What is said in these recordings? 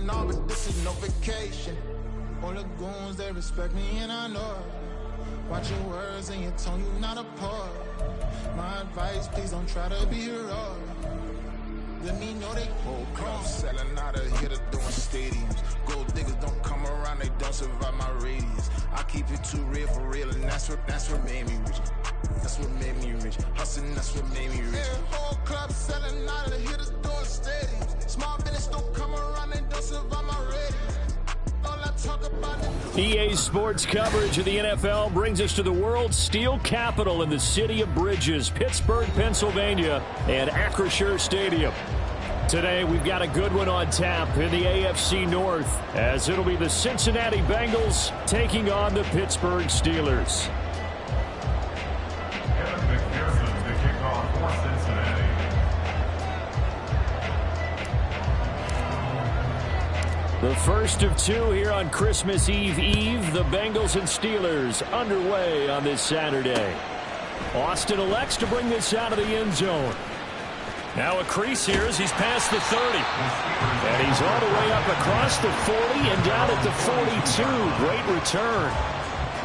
nah, but this is no vacation. All the goons, they respect me and I know it. Watch your words and your tone, you not a part. My advice, please don't try to be heroic. Let me know they whole club selling out of here to doing stadiums. Gold diggers don't come around, they don't survive my radius. I keep it too real for real, and that's what made me rich. That's what made me rich. Hustling, that's what made me rich. Yeah, whole club selling out of here to doing stadiums. Small business don't come around, they don't survive my radius. EA Sports coverage of the NFL brings us to the world's steel capital in the city of Bridges, Pittsburgh, Pennsylvania, and Acrisure Stadium. Today, we've got a good one on tap in the AFC North, as it'll be the Cincinnati Bengals taking on the Pittsburgh Steelers. The first of two here on Christmas Eve, the Bengals and Steelers underway on this Saturday. Austin elects to bring this out of the end zone. Now a crease here as he's past the 30. And he's all the way up across the 40 and down at the 42. Great return.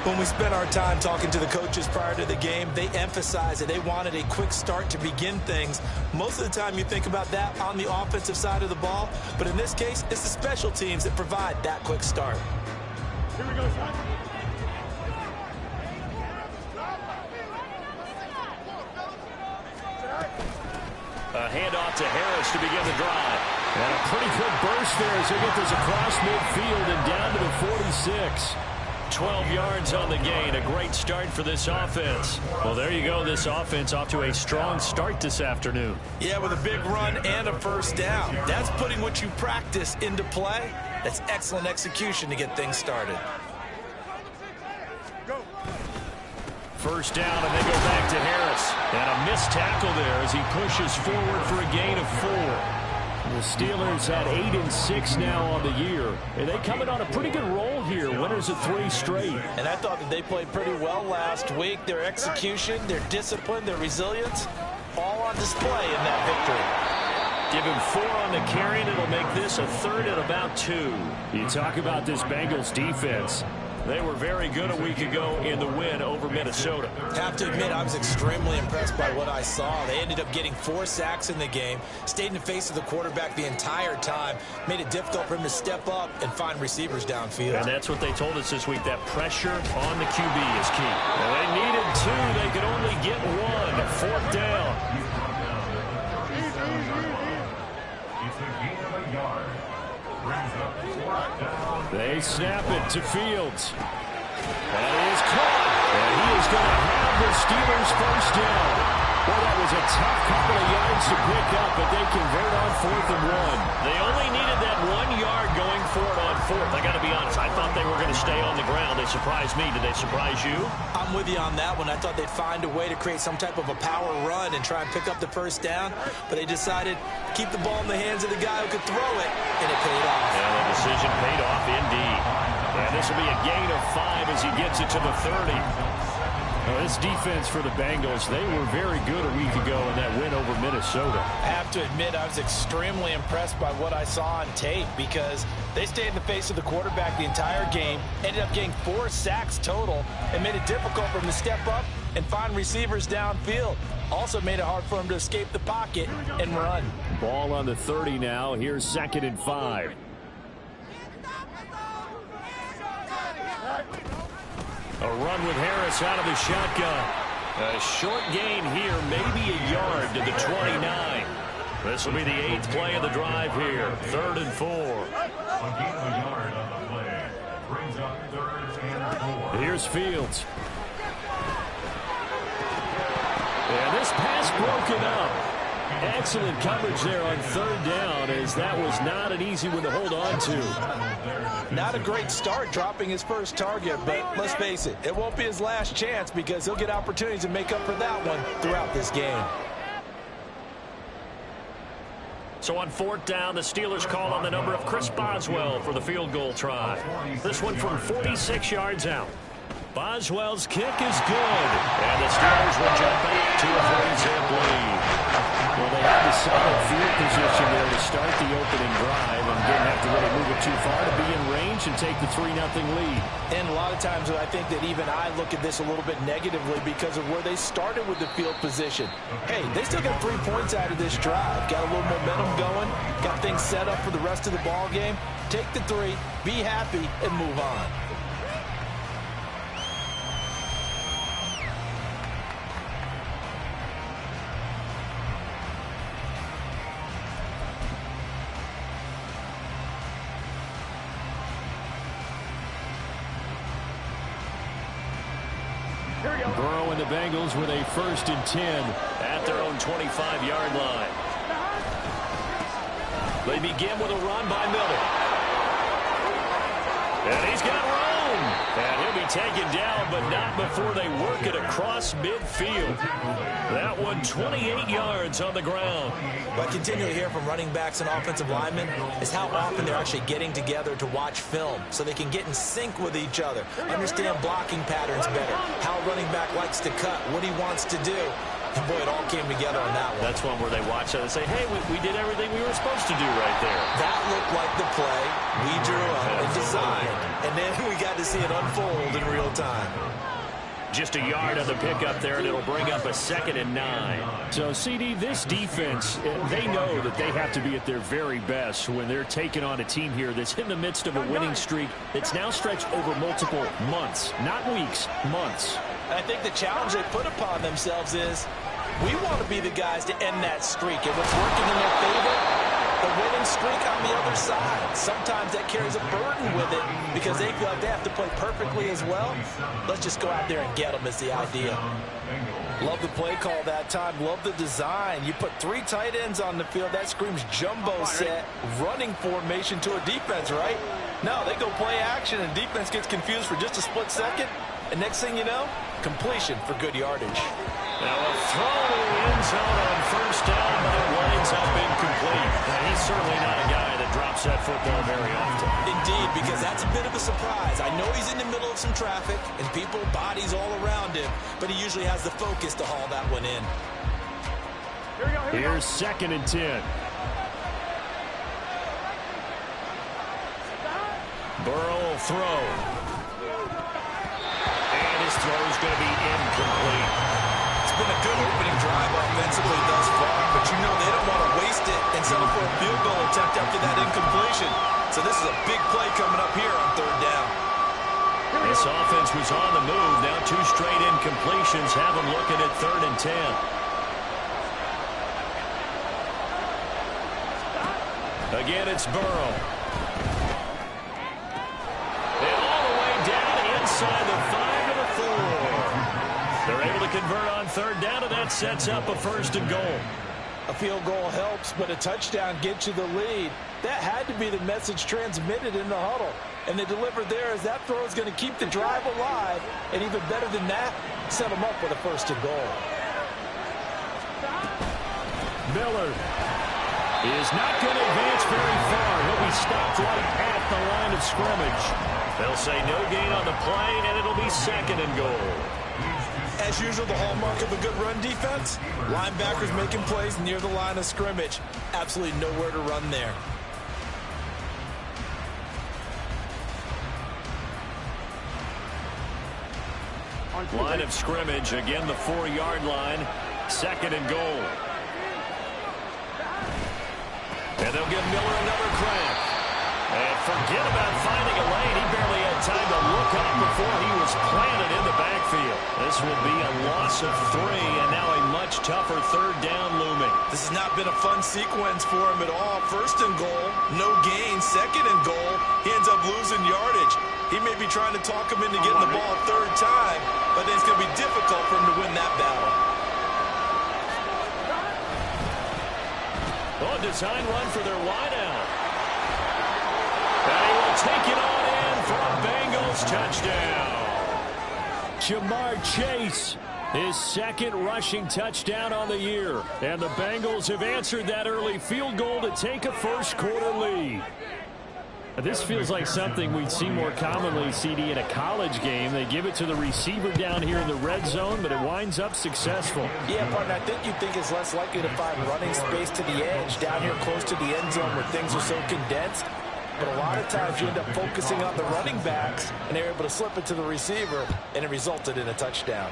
When we spent our time talking to the coaches prior to the game, they emphasized that they wanted a quick start to begin things. Most of the time you think about that on the offensive side of the ball, but in this case, it's the special teams that provide that quick start. Here we go, son. A handoff to Harris to begin the drive. And a pretty good burst there as they get this across midfield and down to the 46. 12 yards on the gain. A great start for this offense. Well, there you go. This offense off to a strong start this afternoon. Yeah, with a big run and a first down. That's putting what you practice into play. That's excellent execution to get things started. First down, and they go back to Harris. And a missed tackle there as he pushes forward for a gain of 4. The Steelers at 8-6 now on the year. And they coming on a pretty good roll here. Winners of 3 straight. And I thought that they played pretty well last week. Their execution, their discipline, their resilience, all on display in that victory. Give him 4 on the carry, and it'll make this a third and about 2. You talk about this Bengals defense. They were very good a week ago in the win over Minnesota. Have to admit, I was extremely impressed by what I saw. They ended up getting 4 sacks in the game, stayed in the face of the quarterback the entire time, made it difficult for him to step up and find receivers downfield. And that's what they told us this week, that pressure on the QB is key. Well, they needed 2. They could only get 1. 4th down. It's a gain of a yard. Brings up 4th down. They snap it to Fields. That is caught. And he is going to have the Steelers first down. Well, that was a tough couple of yards to pick up, but they convert on 4th and 1. They only needed that 1 yard going for it on 4th. I got to be honest, I thought they were going to stay on the ground. They surprised me. Did they surprise you? I'm with you on that one. I thought they'd find a way to create some type of a power run and try and pick up the first down, but they decided to keep the ball in the hands of the guy who could throw it, and it paid off. Yeah, the decision paid off indeed. And this will be a gain of 5 as he gets it to the 30. Now, this defense for the Bengals, they were very good a week ago in that win over Minnesota. I have to admit, I was extremely impressed by what I saw on tape because they stayed in the face of the quarterback the entire game, ended up getting 4 sacks total, and made it difficult for him to step up and find receivers downfield. Also made it hard for him to escape the pocket and run. Ball on the 30 now. Here's 2nd and 5. A run with Harris out of the shotgun. A short gain here, maybe a yard to the 29. This will be the 8th play of the drive here. 3rd and 4. A gain of a yard on the play. Brings up 3rd and 4. Here's Fields. And this pass broken up. Excellent coverage there on 3rd down, as that was not an easy one to hold on to. Not a great start dropping his first target, but let's face it, it won't be his last chance because he'll get opportunities to make up for that one throughout this game. So on 4th down, the Steelers call on the number of Chris Boswell for the field goal try. This one from 46 yards out. Boswell's kick is good, and the Steelers will jump back to a 3-zip lead. Well, they had the solid field position there to start the opening drive and didn't have to really move it too far to be in range and take the 3-0 lead. And a lot of times I think that even I look at this a little bit negatively because of where they started with the field position. Hey, they still got 3 points out of this drive. Got a little momentum going. Got things set up for the rest of the ball game. Take the 3, be happy, and move on. Burrow and the Bengals with a 1st and 10 at their own 25-yard line. They begin with a run by Miller. And he's got room. And he'll be taken down, but not before they work it across midfield. That one 28 yards on the ground. What I continually hear from running backs and offensive linemen is how often they're actually getting together to watch film so they can get in sync with each other, understand blocking patterns better, how a running back likes to cut, what he wants to do. And boy, it all came together on that one. That's one where they watch it and say, hey, we did everything we were supposed to do right there. That looked like the play we drew up and designed, and then we got to see it unfold in real time. Just a yard on the pickup there, and it'll bring up a 2nd and 9. So, CD, this defense, they know that they have to be at their very best when they're taking on a team here that's in the midst of a winning streak that's now stretched over multiple months, not weeks, months. And I think the challenge they put upon themselves is we want to be the guys to end that streak. And what's working in their favor, the winning streak on the other side. Sometimes that carries a burden with it because they feel like they have to play perfectly as well. Let's just go out there and get them is the idea. Love the play call that time. Love the design. You put 3 tight ends on the field. That screams jumbo set, running formation to a defense, right? No, they go play action, and defense gets confused for just a split second. And next thing you know, completion for good yardage. Now a throw to the end zone on 1st down, but it winds up incomplete. And he's certainly not a guy that drops that football very often. Indeed, because that's a bit of a surprise. I know he's in the middle of some traffic and people, bodies all around him, but he usually has the focus to haul that one in. Here's 2nd and 10. Burrow will throw. And his throw is going to be incomplete. It's been a good opening drive offensively thus far, but you know they don't want to waste it and settle for a field goal attempt after that incompletion. So this is a big play coming up here on 3rd down. This offense was on the move. Now 2 straight incompletions have them looking at 3rd and 10. Again, it's Burrow. And all the way down inside the 5 to the 4. They're able to convert on 3rd down, and that sets up a 1st and goal. A field goal helps, but a touchdown gets you the lead. That had to be the message transmitted in the huddle. And they delivered there as that throw is going to keep the drive alive. And even better than that, set them up with a 1st and goal. Miller is not going to advance very far. He'll be stopped right at the line of scrimmage. They'll say no gain on the play, and it'll be 2nd and goal. As usual, the hallmark of a good run defense, linebackers making plays near the line of scrimmage. Absolutely nowhere to run there. Line of scrimmage, again the 4-yard line, 2nd and goal. And they'll give Miller another crack. And forget about finding a lane. He barely had time to look up before he was planted in the backfield. This will be a loss of 3, and now a much tougher 3rd down looming. This has not been a fun sequence for him at all. 1st and goal, no gain. 2nd and goal, he ends up losing yardage. He may be trying to talk him into getting the ball a 3rd time, but then it's going to be difficult for him to win that battle. Oh, design run for their wideout. And he will take it on in for a Bengals touchdown. Jamar Chase, his 2nd rushing touchdown on the year. And the Bengals have answered that early field goal to take a 1st quarter lead. This feels like something we'd see more commonly, CD, in a college game. They give it to the receiver down here in the red zone, but it winds up successful. Yeah, partner, I think you'd think it's less likely to find running space to the edge down here close to the end zone where things are so condensed. but a lot of times you end up focusing on the running backs, and they're able to slip it to the receiver, and it resulted in a touchdown.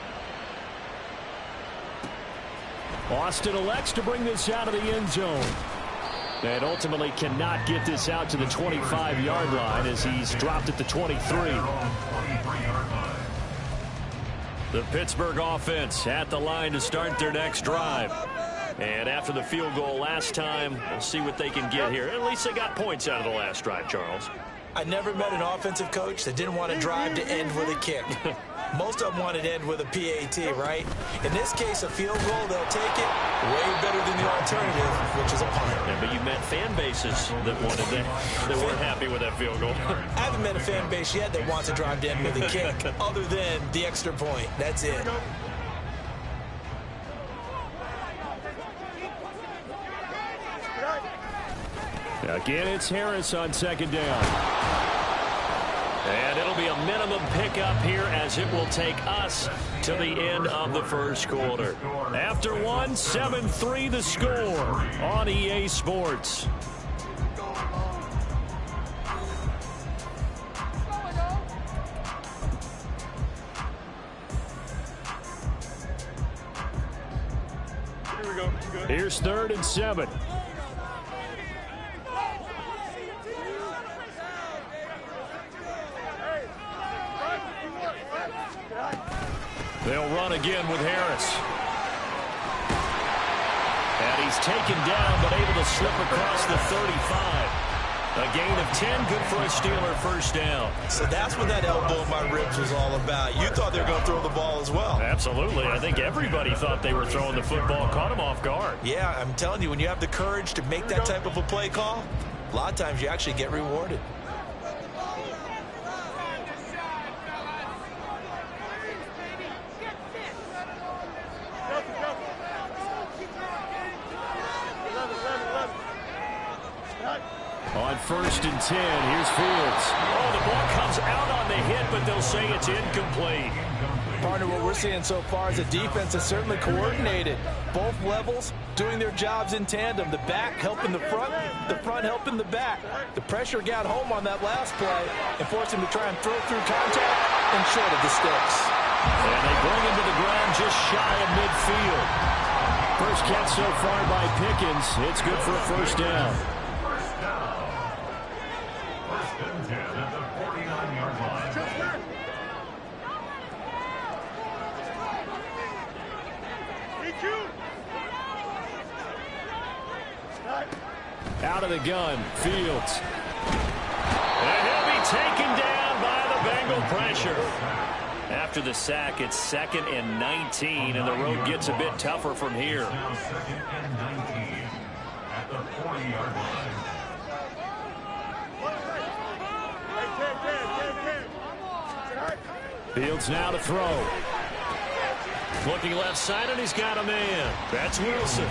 Austin elects to bring this out of the end zone. And ultimately cannot get this out to the 25-yard line as he's dropped at the 23. The Pittsburgh offense at the line to start their next drive. And after the field goal last time, we'll see what they can get here. At least they got points out of the last drive, Charles. I never met an offensive coach that didn't want to drive to end with a kick. Most of them wanted to end with a PAT, right? In this case, a field goal, they'll take it way better than the alternative, which is a punt. Yeah, but you met fan bases that wanted that. They weren't happy with that field goal. I haven't met a fan base yet that wants to drive to end with a kick, other than the extra point. That's it. Again, it's Harris on second down. And it'll be a minimum pickup here as it will take us to the end of the first quarter. After one, 7-3 the score on EA Sports. Here we go. Here's 3rd and 7. They'll run again with Harris. And he's taken down, but able to slip across the 35. A gain of 10, good for a Steeler first down. So that's what that elbow in my ribs was all about. You thought they were going to throw the ball as well. Absolutely. I think everybody thought they were throwing the football, caught him off guard. Yeah, I'm telling you, when you have the courage to make that type of a play call, a lot of times you actually get rewarded. On 1st and 10, here's Fields. Oh, the ball comes out on the hit, but they'll say it's incomplete. Partner, what we're seeing so far is a defense that's certainly coordinated. Both levels doing their jobs in tandem. The back helping the front helping the back. The pressure got home on that last play and forced him to try and throw through contact and short of the sticks. And they bring him to the ground just shy of midfield. First catch so far by Pickens. It's good for a first down. Out of the gun, Fields. And he'll be taken down by the Bengal pressure. After the sack, it's 2nd and 19, and the road gets a bit tougher from here. Now 2nd and 19 at the 40-yard line. Fields now to throw. Looking left side, and he's got a man. That's Wilson.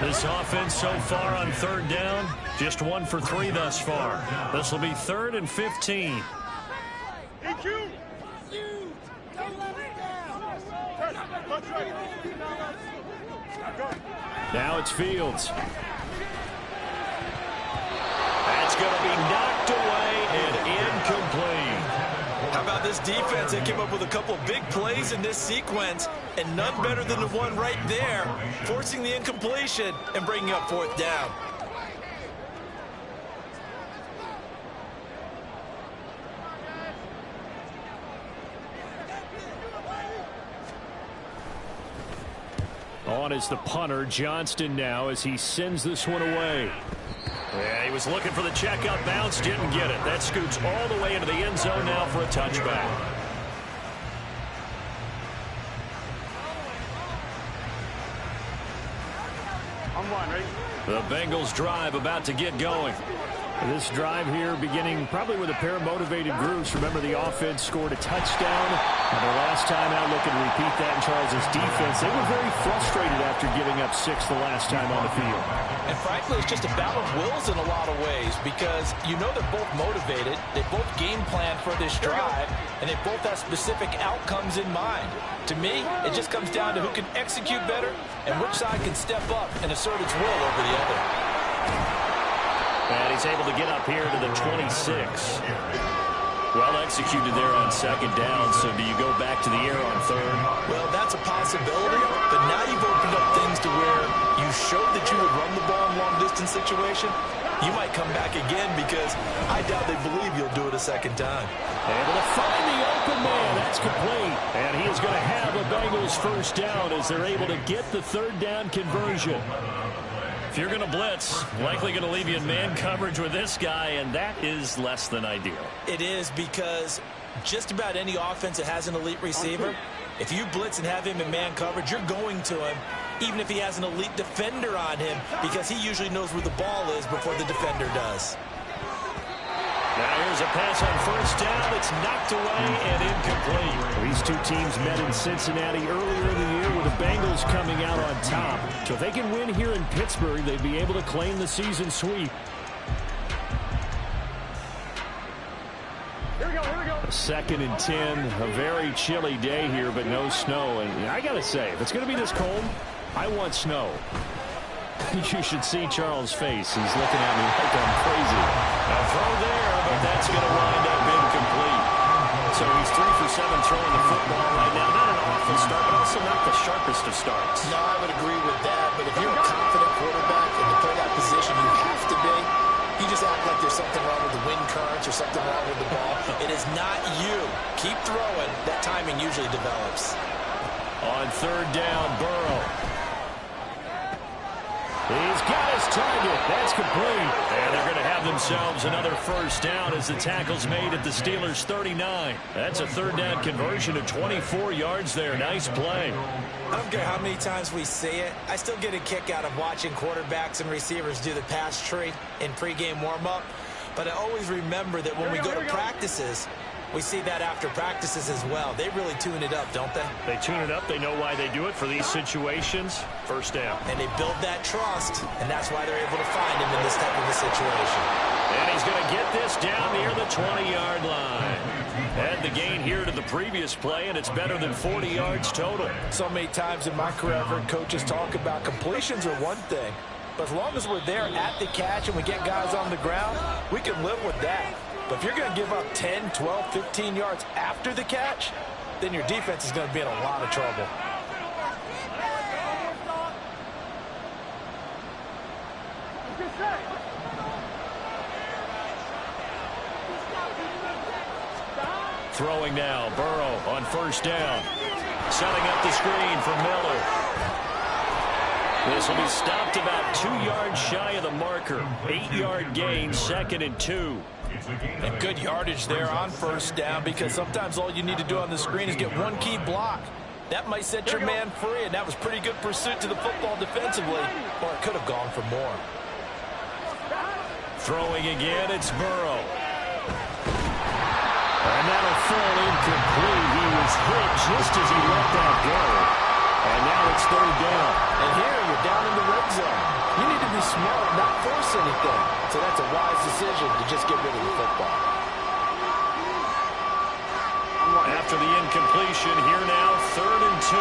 This offense so far on 3rd down, just 1 for 3 thus far. This will be 3rd and 15. Now it's Fields. That's going to be knocked away and incomplete. How about this defense? They came up with a couple of big plays in this sequence, and none better than the one right there, forcing the incompletion and bringing up 4th down. On is the punter, Johnston now, as he sends this one away. Yeah, he was looking for the checkup bounce, didn't get it. That scoots all the way into the end zone now for a touchback. I'm one, right? The Bengals drive about to get going. This drive here beginning probably with a pair of motivated groups. Remember, the offense scored a touchdown. And their last time out, looking to repeat that in Charles' defense. They were very frustrated after giving up 6 the last time on the field. And frankly, it's just a battle of wills in a lot of ways, because you know they're both motivated, they both game plan for this drive, and they both have specific outcomes in mind. To me, it just comes down to who can execute better and which side can step up and assert its will over the other. And he's able to get up here to the 26. Well executed there on second down. So do you go back to the air on third? Well, that's a possibility, but now you've opened up things to where you showed that you would run the ball in long-distance situation. You might come back again because I doubt they believe you'll do it a second time. Able to find the open man. That's complete. And he is going to have a Bengals first down as they're able to get the third down conversion. If you're going to blitz, likely going to leave you in man coverage with this guy, and that is less than ideal. It is, because just about any offense that has an elite receiver, if you blitz and have him in man coverage, you're going to him, even if he has an elite defender on him, because he usually knows where the ball is before the defender does. Now here's a pass on first down. It's knocked away and incomplete. These two teams met in Cincinnati earlier in the year with the Bengals coming out on top. So if they can win here in Pittsburgh, they'd be able to claim the season sweep. Here we go, here we go. 2nd and 10, a very chilly day here, but no snow. And I got to say, if it's going to be this cold, I want snow. You should see Charles' face. He's looking at me like I'm crazy. A throw there, but that's going to wind up incomplete. So he's 3 for 7 throwing the football right now. Not an awful start, but also not the sharpest of starts. No, I would agree with that, but if you're a confident quarterback and to play that position, you have to be. You just act like there's something wrong with the wind currents or something wrong with the ball. It is not you. Keep throwing. That timing usually develops. On third down, Burrow. He's got his target. That's complete. And they're going to have themselves another first down as the tackle's made at the Steelers' 39. That's a third down conversion of 24 yards there. Nice play. I don't care how many times we see it. I still get a kick out of watching quarterbacks and receivers do the pass tree in pregame warm-up. But I always remember that when we go to practices, we see that after practices as well. They really tune it up, don't they? They tune it up. They know why they do it for these situations. First down. And they build that trust, and that's why they're able to find him in this type of a situation. And he's going to get this down near the 20-yard line. And the gain here to the previous play, and it's better than 40 yards total. So many times in my career, I've heard coaches talk about completions are one thing. But as long as we're there at the catch and we get guys on the ground, we can live with that. But if you're going to give up 10, 12, 15 yards after the catch, then your defense is going to be in a lot of trouble. Throwing now, Burrow on first down. Setting up the screen for Miller. This will be stopped about 2 yards shy of the marker. 8-yard gain, 2nd and 2. And good yardage there on first down, because sometimes all you need to do on the screen is get one key block. That might set your man free, and that was pretty good pursuit to the football defensively, or it could have gone for more. Throwing again, it's Burrow. And that'll fall incomplete. He was hit just as he let that go. And now it's third down. And here you're down in the red zone. You need to be smart, not force anything. So that's a wise decision to just get rid of the football. After the incompletion, here now, 3rd and 2.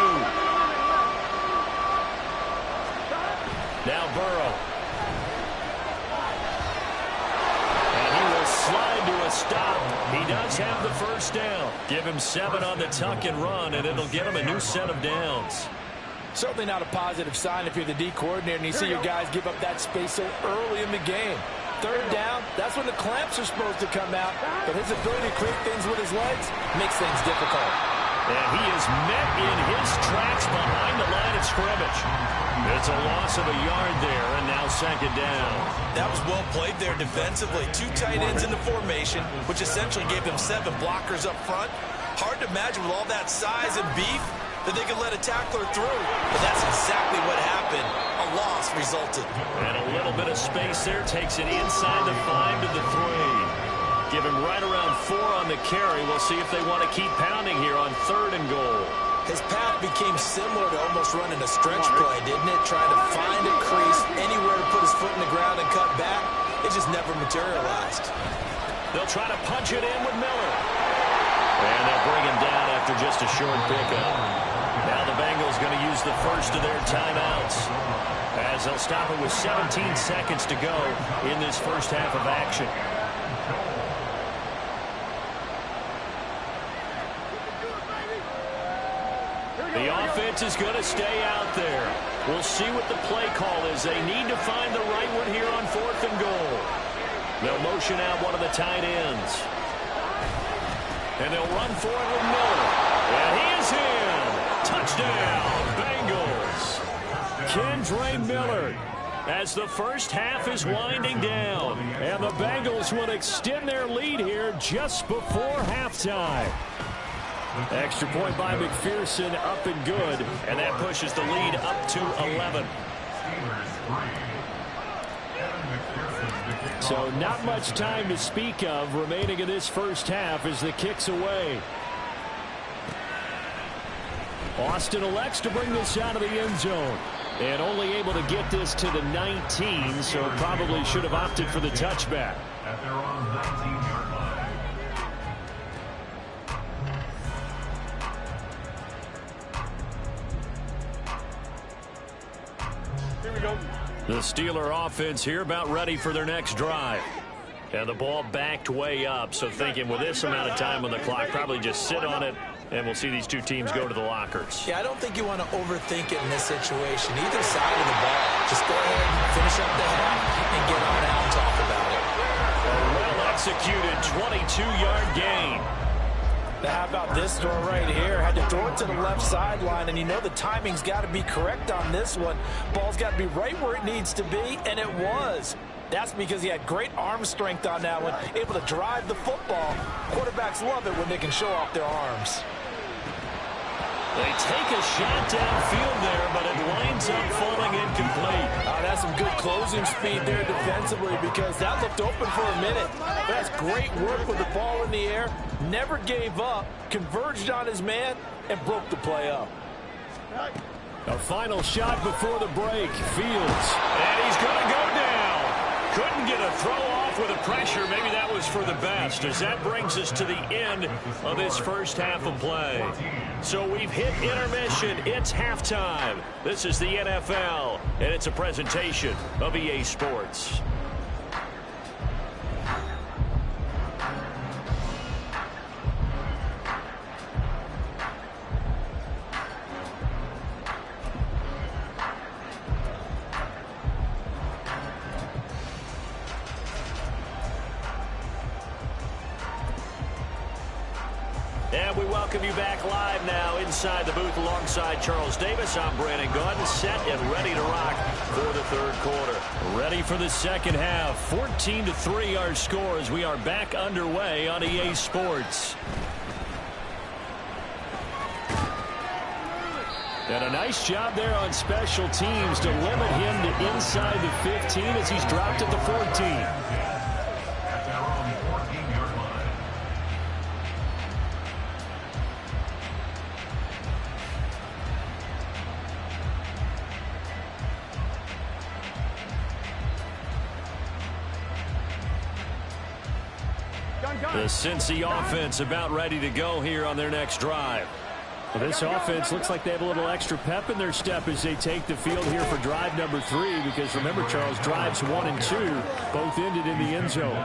Now Burrow. And he will slide to a stop. He does have the first down. Give him 7 on the tuck and run, and it'll get him a new set of downs. Certainly not a positive sign if you're the D coordinator and you see your guys give up that space so early in the game. Third down, that's when the clamps are supposed to come out, but his ability to create things with his legs makes things difficult. And he is met in his tracks behind the line of scrimmage. It's a loss of a yard there, and now 2nd down. That was well played there defensively. 2 tight ends in the formation, which essentially gave them 7 blockers up front. Hard to imagine with all that size and beef that they could let a tackler through. But that's exactly what happened. A loss resulted. And a little bit of space there. Takes it inside the 5 to the 3. Give him right around 4 on the carry. We'll see if they want to keep pounding here on 3rd and goal. His path became similar to almost running a stretch play, didn't it? Trying to find a crease, anywhere to put his foot in the ground and cut back. It just never materialized. They'll try to punch it in with Miller. And they'll bring him down after just a short pickup. Now the Bengals going to use the first of their timeouts, as they'll stop it with 17 seconds to go in this first half of action. The offense is going to stay out there. We'll see what the play call is. They need to find the right one here on 4th and goal. They'll motion out one of the tight ends. And they'll run for it with Miller. And he is in. Touchdown, Bengals. Kendre Miller, as the first half is winding down. And the Bengals will extend their lead here just before halftime. Extra point by McPherson, up and good. And that pushes the lead up to 11. So not much time to speak of remaining in this first half as the kick's away. Austin elects to bring this out of the end zone. And only able to get this to the 19, so probably should have opted for the touchback. At their own 19-yard line. Here we go. The Steeler offense here about ready for their next drive. And the ball backed way up, so thinking with this amount of time on the clock, probably just sit on it, and we'll see these two teams go to the lockers. Yeah, I don't think you want to overthink it in this situation. Either side of the ball. Just go ahead and finish up the half and get on out and talk about it. A well-executed 22-yard gain. Now, how about this throw right here? Had to throw it to the left sideline, and you know the timing's got to be correct on this one. Ball's got to be right where it needs to be, and it was. That's because he had great arm strength on that one, able to drive the football. Quarterbacks love it when they can show off their arms. They take a shot downfield there, but it winds up falling incomplete. Oh, that's some good closing speed there defensively, because that looked open for a minute. That's great work with the ball in the air. Never gave up, converged on his man, and broke the play up. A final shot before the break. Fields. And he's going to go down. Couldn't get a throw off with the pressure. Maybe that was for the best, as that brings us to the end of this first half of play. So we've hit intermission. It's halftime. This is the NFL, and it's a presentation of EA Sports. And we welcome you back live now inside the booth alongside Charles Davis. I'm Brandon Gotw, set and ready to rock for the third quarter. Ready for the second half. 14-3 our score as we are back underway on EA Sports. And a nice job there on special teams to limit him to inside the 15 as he's dropped at the 14. The Cincy offense about ready to go here on their next drive. Well, this offense looks like they have a little extra pep in their step as they take the field here for drive number 3, because remember, Charles, drives 1 and 2 both ended in the end zone.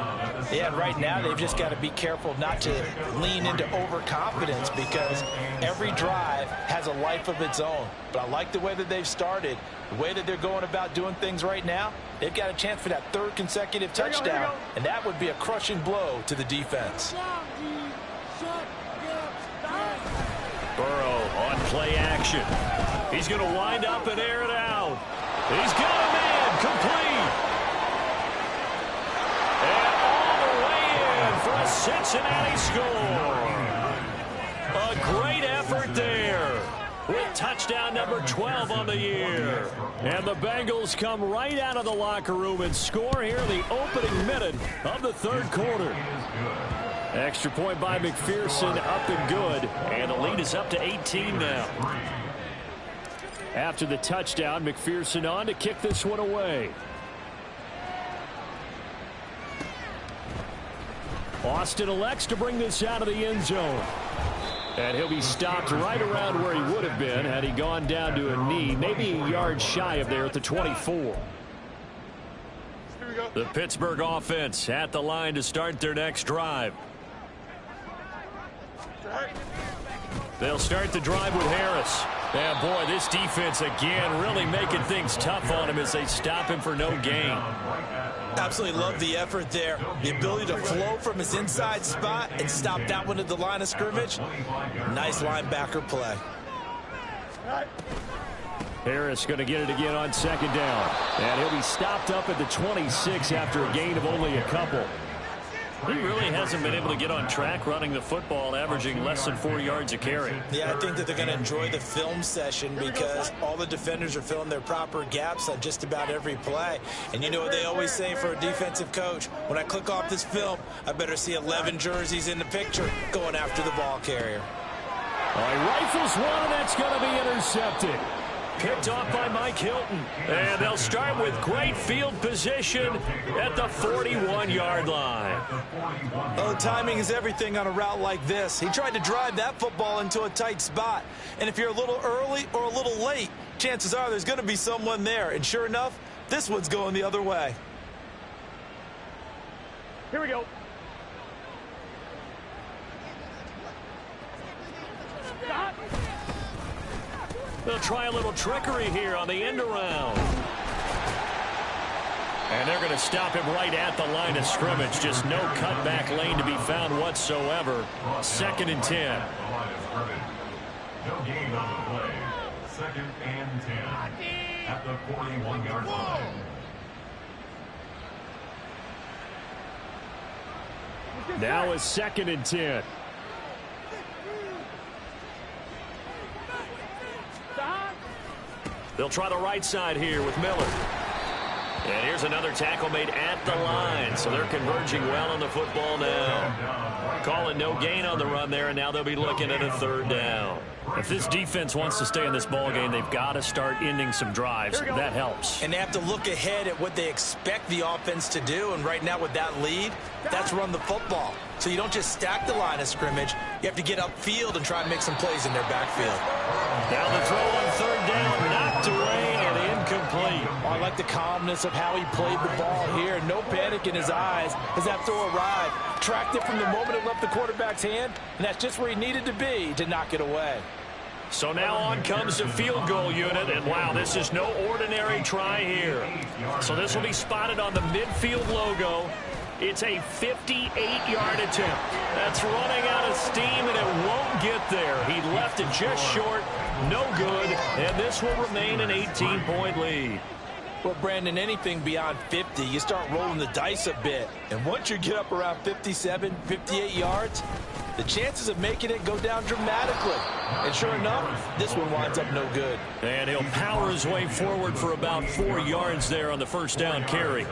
Yeah, right now they've just got to be careful not to lean into overconfidence, because every drive has a life of its own. But I like the way that they've started, the way that they're going about doing things right now. They've got a chance for that 3rd consecutive touchdown, and that would be a crushing blow to the defense. Burrow on play action. He's going to wind up and air it out. He's got a man complete. And all the way in for a Cincinnati score. A great effort there, with touchdown number 12 on the year. And the Bengals come right out of the locker room and score here in the opening minute of the third quarter. Extra point by McPherson, up and good. And the lead is up to 18 now. After the touchdown, McPherson on to kick this one away. Austin elects to bring this out of the end zone. And he'll be stopped right around where he would have been had he gone down to a knee, maybe a yard shy of there at the 24. The Pittsburgh offense at the line to start their next drive. They'll start the drive with Harris. And boy, this defense again really making things tough on him as they stop him for no gain. Absolutely love the effort there. The ability to flow from his inside spot and stop that one at the line of scrimmage. Nice linebacker play. Harris going to get it again on second down. And he'll be stopped up at the 26 after a gain of only a couple. He really hasn't been able to get on track running the football, averaging less than 4 yards a carry. Yeah, I think that they're going to enjoy the film session because all the defenders are filling their proper gaps on just about every play. And you know what they always say for a defensive coach? When I click off this film, I better see 11 jerseys in the picture going after the ball carrier. All right, rifles one, and that's going to be intercepted. Picked off by Mike Hilton. And they'll start with great field position at the 41-yard line. Well, timing is everything on a route like this. He tried to drive that football into a tight spot. And if you're a little early or a little late, chances are there's going to be someone there. And sure enough, this one's going the other way. Here we go. Stop. They'll try a little trickery here on the end around. And they're going to stop him right at the line of scrimmage. Just no cutback lane to be found whatsoever. 2nd and 10. No gain on the play. 2nd and 10 at the 41-yard line. Now is 2nd and 10. They'll try the right side here with Miller. And here's another tackle made at the line. So they're converging well on the football now. Calling no gain on the run there, and now they'll be looking at a 3rd down. If this defense wants to stay in this ball game, they've got to start ending some drives. That helps. And they have to look ahead at what they expect the offense to do. And right now with that lead, that's run the football. So you don't just stack the line of scrimmage. You have to get upfield and try and make some plays in their backfield. Now the throw on 3rd down, knocked away and incomplete. I like the calmness of how he played the ball here. No panic in his eyes as that throw arrived. Tracked it from the moment it left the quarterback's hand, and that's just where he needed to be to knock it away. So now on comes the field goal unit, and wow, this is no ordinary try here. So this will be spotted on the midfield logo. It's a 58-yard attempt. That's running out of steam, and it won't get there. He left it just short, no good, and this will remain an 18-point lead. Well, Brandon, anything beyond 50, you start rolling the dice a bit. And once you get up around 57, 58 yards, the chances of making it go down dramatically. And sure enough, this one winds up no good. And he'll power his way forward for about 4 yards there on the 1st down carry.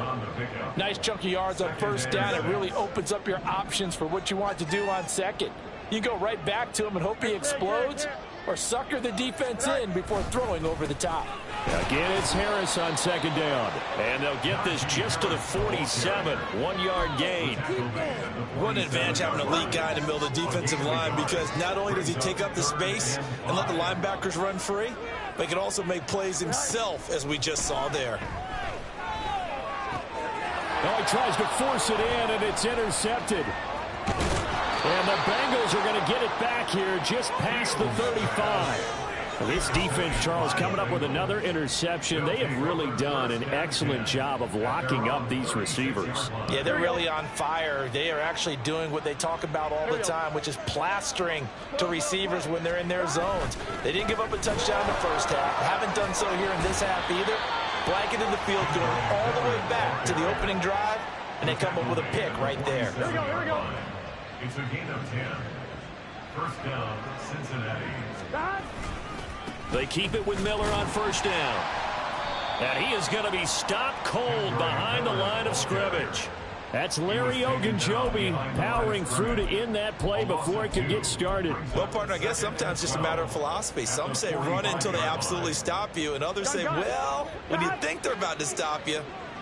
Nice chunk of yards on 1st down. It really opens up your options for what you want to do on 2nd. You go right back to him and hope he explodes, or sucker the defense in before throwing over the top. Again, it's Harris on 2nd down. And they'll get this just to the 47. 1-yard gain. What an advantage having a lead guy in the middle of the defensive line, because not only does he take up the space and let the linebackers run free, but he can also make plays himself, as we just saw there. Oh, he tries to force it in, and it's intercepted. And the Bengals are going to get it back here just past the 35. This defense, Charles, coming up with another interception. They have really done an excellent job of locking up these receivers. Yeah, they're really on fire. They are actually doing what they talk about all the time, which is plastering to receivers when they're in their zones. They didn't give up a touchdown in the 1st half. Haven't done so here in this half either. Blanketed the field, going all the way back to the opening drive, and they come up with a pick right there. Here we go. It's a gain of 10. 1st down, Cincinnati. Stop. They keep it with Miller on 1st down. And he is going to be stopped cold behind the line of scrimmage. That's Larry Ogunjobi powering through to end that play before it could get started. Well, partner, I guess sometimes it's just a matter of philosophy. Some say run until they absolutely stop you, and others say, well, when you think they're about to stop you,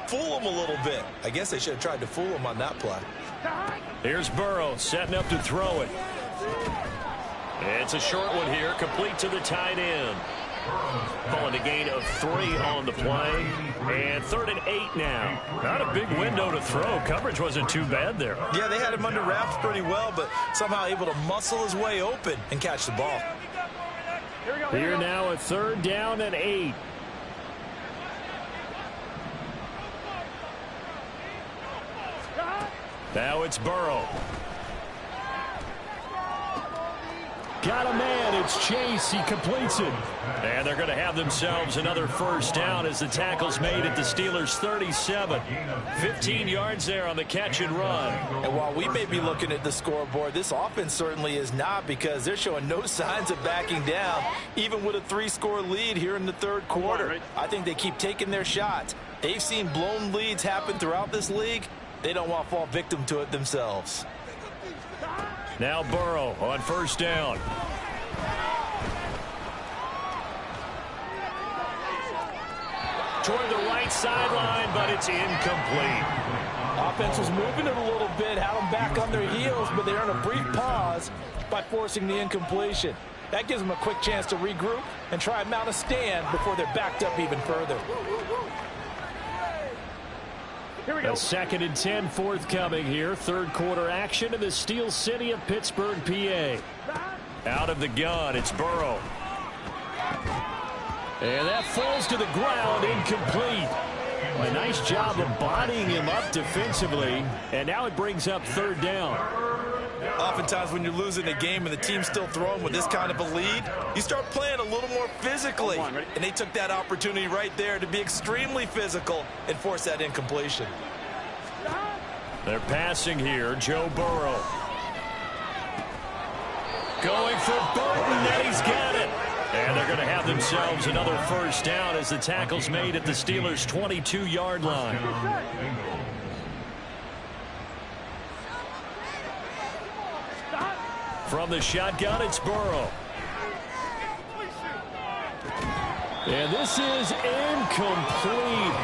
fool them a little bit. I guess they should have tried to fool them on that play. Here's Burrow setting up to throw it. It's a short one here, complete to the tight end. Calling a gain of 3 on the play. And 3rd and 8 now. Not a big window to throw. Coverage wasn't too bad there. Yeah, they had him under wraps pretty well, but somehow able to muscle his way open and catch the ball. Here now a 3rd down and 8. Now it's Burrow. Got a man. It's Chase. He completes it. And they're going to have themselves another 1st down as the tackle's made at the Steelers' 37. 15 yards there on the catch and run. And while we may be looking at the scoreboard, this offense certainly is not, because they're showing no signs of backing down, even with a 3-score lead here in the 3rd quarter. I think they keep taking their shots. They've seen blown leads happen throughout this league. They don't want to fall victim to it themselves. Now Burrow on 1st down. Toward the right sideline, but it's incomplete. Offense was moving it a little bit, had them back on their heels, but they're in a brief pause by forcing the incompletion. That gives them a quick chance to regroup and try and mount a stand before they're backed up even further. A 2nd and 10 forthcoming here. 3rd quarter action in the Steel City of Pittsburgh, PA. Out of the gun, it's Burrow. And that falls to the ground, incomplete. A nice job of bodying him up defensively. And now it brings up 3rd down. Oftentimes when you're losing a game and the team's still throwing with this kind of a lead, you start playing a little more physically. And they took that opportunity right there to be extremely physical and force that incompletion. They're passing here. Joe Burrow. Going for Burton, and he's got it. And they're going to have themselves another 1st down as the tackle's made at the Steelers' 22-yard line. From the shotgun, it's Burrow. And this is incomplete.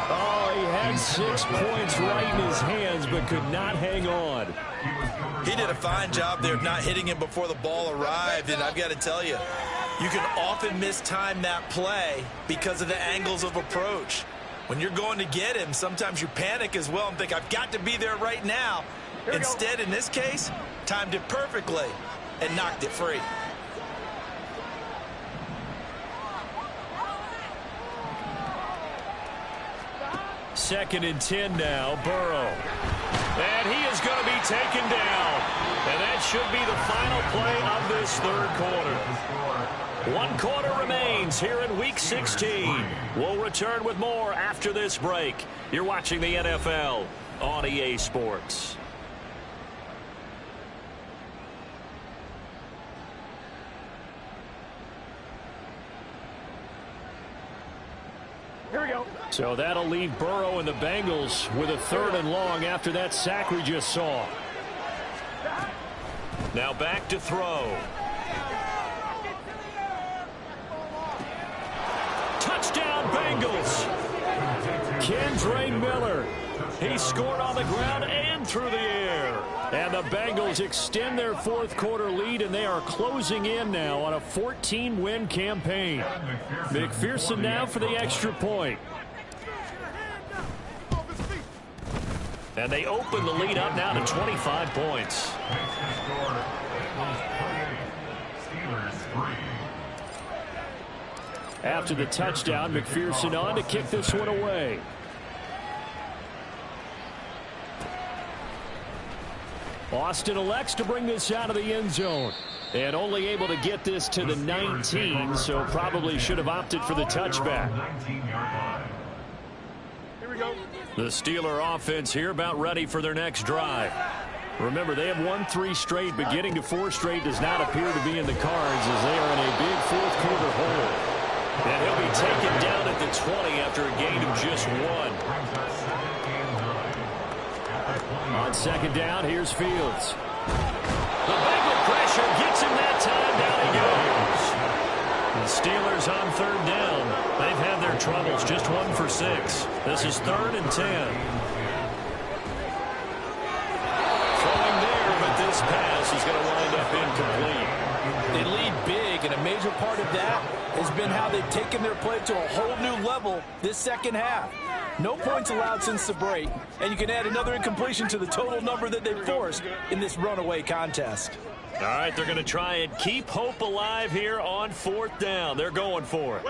Oh, he had 6 points right in his hands, but could not hang on. He did a fine job there of not hitting him before the ball arrived, and I've got to tell you, you can often mistime that play because of the angles of approach. When you're going to get him, sometimes you panic as well and think, I've got to be there right now. Instead, in this case, timed it perfectly and knocked it free. Second and 10 now, Burrow. And he is going to be taken down. And that should be the final play of this 3rd quarter. 1 quarter remains here in Week 16. We'll return with more after this break. You're watching the NFL on EA Sports. Here we go. So that'll leave Burrow and the Bengals with a 3rd and long after that sack we just saw. Now back to throw. Touchdown Bengals. Kendre Miller. He scored on the ground and through the air. And the Bengals extend their 4th quarter lead, and they are closing in now on a 14-win campaign. McPherson now for the extra point. And they open the lead up now to 25 points. After the touchdown, McPherson on to kick this one away. Austin elects to bring this out of the end zone. And only able to get this to the 19, so probably should have opted for the touchback. Here we go. The Steeler offense here about ready for their next drive. Remember, they have won 3 straight, but getting to 4 straight does not appear to be in the cards as they are in a big 4th quarter hole. And he'll be taken down at the 20 after a gain of just 1. On 2nd down, here's Fields. The Bengal pressure gets him that time. Down he goes. The Steelers on 3rd down. They've had their troubles. Just 1 for 6. This is 3rd and 10. Throwing there, but this pass is going to wind up incomplete. They lead big, and a major part of that has been how they've taken their play to a whole new level this second half. No points allowed since the break, and you can add another incompletion to the total number that they forced in this runaway contest. All right, they're going to try and keep hope alive here on 4th down. They're going for it.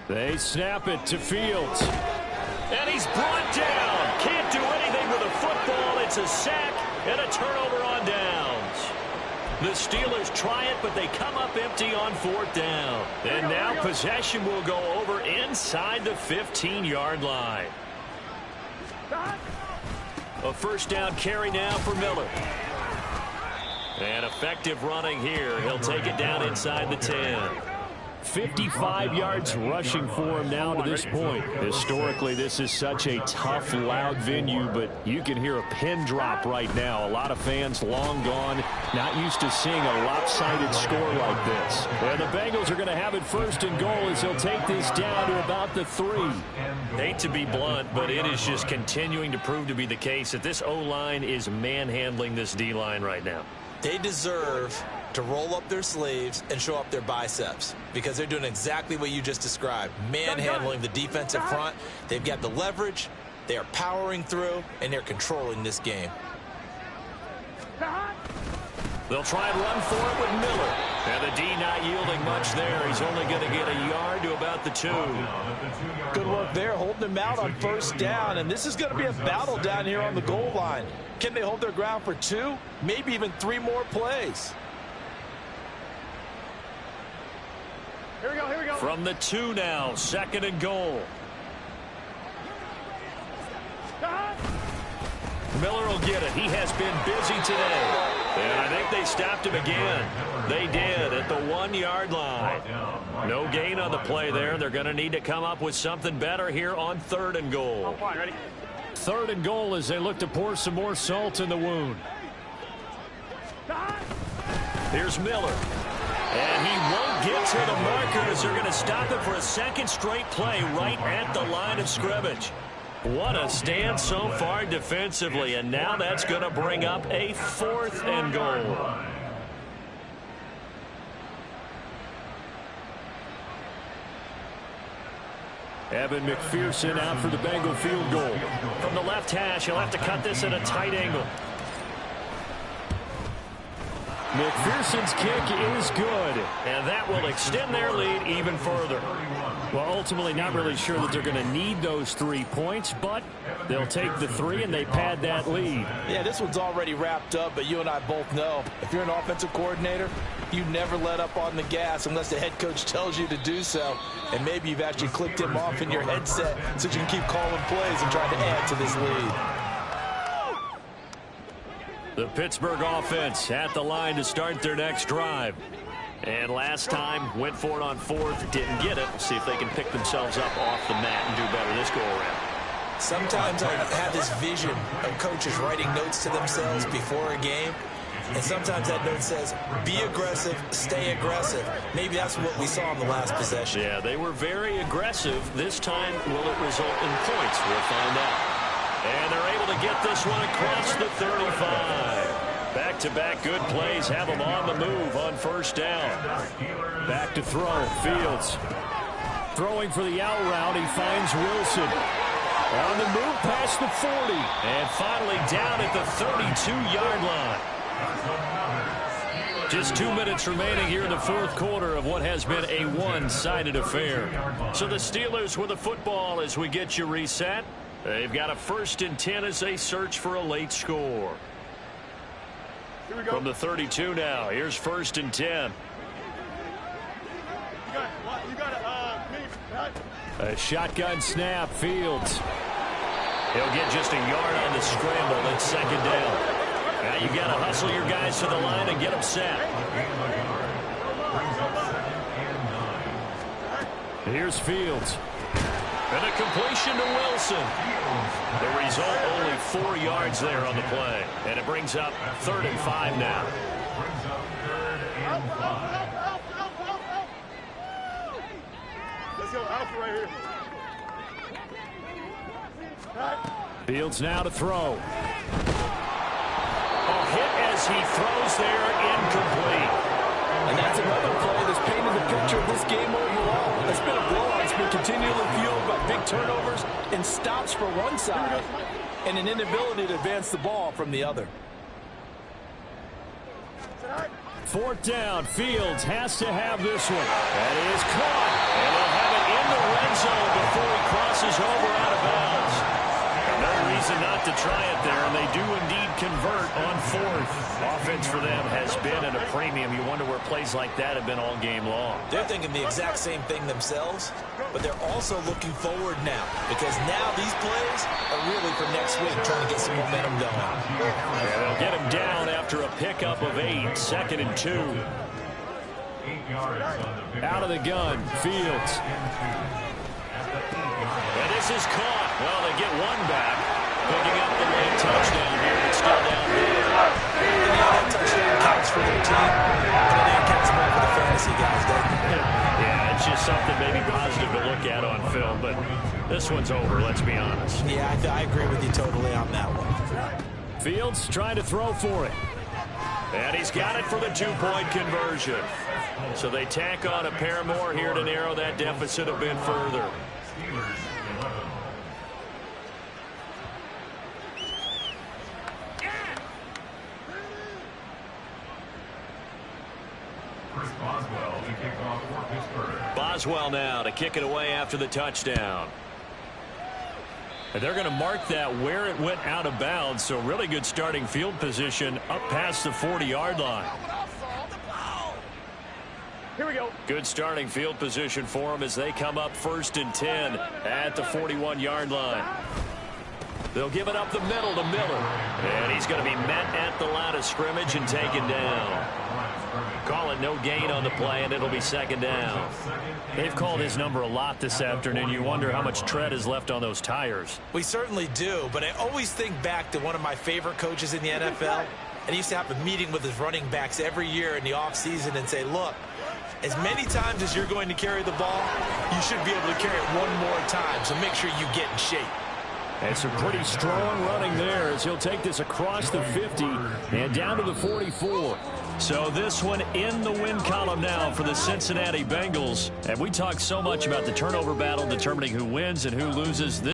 They snap it to Fields. And he's brought down. Can't do anything with a football. It's a sack and a turnover on downs. The Steelers try it, but they come up empty on 4th down. And now possession will go over inside the 15-yard line. A first down carry now for Miller. And effective running here. He'll take it down inside the 10. 55 yards rushing for him now to this point. Historically, this is such a tough, loud venue, but you can hear a pin drop right now. A lot of fans long gone, not used to seeing a lopsided score like this. And the Bengals are going to have it 1st and goal as they'll take this down to about the 3. Hate to be blunt, but it is just continuing to prove to be the case that this O-line is manhandling this D-line right now. They deserve to roll up their sleeves and show up their biceps because they're doing exactly what you just described, manhandling the defensive front. They've got the leverage, they are powering through, and they're controlling this game. They'll try and run for it with Miller. And the D not yielding much there. He's only going to get a yard to about the 2. Good work there, holding him out on 1st down, and this is going to be a battle down here on the goal line. Can they hold their ground for 2, maybe even 3 more plays? Here we go, here we go. From the 2 now, 2nd and goal. Miller will get it. He has been busy today. And I think they stopped him again. They did at the 1-yard line. No gain on the play there. They're going to need to come up with something better here on 3rd and goal. I'm fine, ready? 3rd and goal as they look to pour some more salt in the wound. Here's Miller. And he won't get to the markers. They're going to stop it for a 2nd straight play right at the line of scrimmage. What a stand so far defensively, and now that's going to bring up a 4th and goal. Evan McPherson out for the Bengal field goal. From the left hash, he'll have to cut this at a tight angle. McPherson's kick is good, and that will extend their lead even further. Well, ultimately not really sure that they're going to need those 3 points, but they'll take the 3 and they pad that lead. Yeah, this one's already wrapped up, but you and I both know if you're an offensive coordinator, you never let up on the gas unless the head coach tells you to do so. And maybe you've actually clicked him off in your headset so you can keep calling plays and trying to add to this lead. The Pittsburgh offense at the line to start their next drive. And last time, went for it on 4th, didn't get it. See if they can pick themselves up off the mat and do better this go-around. Sometimes I have this vision of coaches writing notes to themselves before a game. And sometimes that note says, be aggressive, stay aggressive. Maybe that's what we saw in the last possession. Yeah, they were very aggressive. This time, will it result in points? We'll find out. And they're able to get this one across the 35. Back-to-back good plays have them on the move on 1st down. Back to throw, Fields. Throwing for the out route, he finds Wilson. On the move past the 40. And finally down at the 32-yard line. Just 2 minutes remaining here in the 4th quarter of what has been a one-sided affair. So the Steelers with the football as we get you reset. They've got a 1st and 10 as they search for a late score. Here we go. From the 32 now, here's 1st and 10. You got it. A shotgun snap, Fields. He'll get just a yard on the scramble at 2nd down. Now you got to hustle your guys to the line and get them set. Here's Fields. And a completion to Wilson. The result, only 4 yards there on the play. And it brings up 3rd and 5 now. Let's go, Alpha right here. Fields now to throw. A hit as he throws there, incomplete. And that's another play that's painted the picture of this game overall. It's been a blowout. It's been continually fueled by big turnovers and stops for one side and an inability to advance the ball from the other. Fourth down. Fields has to have this one. That is caught. And they'll have it in the red zone before he crosses over out of bounds. No reason not to try it there, and they do indeed convert on fourth. Offense for them has been at a premium. You wonder where plays like that have been all game long. They're thinking the exact same thing themselves, but they're also looking forward now because now these plays are really for next week, trying to get some momentum going. And they'll get him down after a pickup of 8, 2nd and 2. Out of the gun, Fields. And this is caught. Well, they get one back. Picking up the late touchdown here. It's still down there. That touchdown counts for their team, but it counts more for the fantasy guys, doesn't it? Yeah, it's just something maybe positive to look at on film, but this one's over, let's be honest. Yeah, I agree with you totally on that one. Fields trying to throw for it. And he's got it for the 2-point conversion. So they tack on a pair more here to narrow that deficit a bit further. Boswell now to kick it away after the touchdown. And they're going to mark that where it went out of bounds, so really good starting field position up past the 40-yard line. Here we go. Good starting field position for them as they come up 1st and 10 at the 41-yard line. They'll give it up the middle to Miller. And he's going to be met at the line of scrimmage and taken down. Call it no gain on the play, and it'll be 2nd down. They've called his number a lot this afternoon. You wonder how much tread is left on those tires. We certainly do, but I always think back to one of my favorite coaches in the NFL. And he used to have a meeting with his running backs every year in the offseason and say, look, as many times as you're going to carry the ball, you should be able to carry it one more time, so make sure you get in shape. And some pretty strong running there as he'll take this across the 50 and down to the 44. So this one in the win column now for the Cincinnati Bengals. And we talk so much about the turnover battle determining who wins and who loses.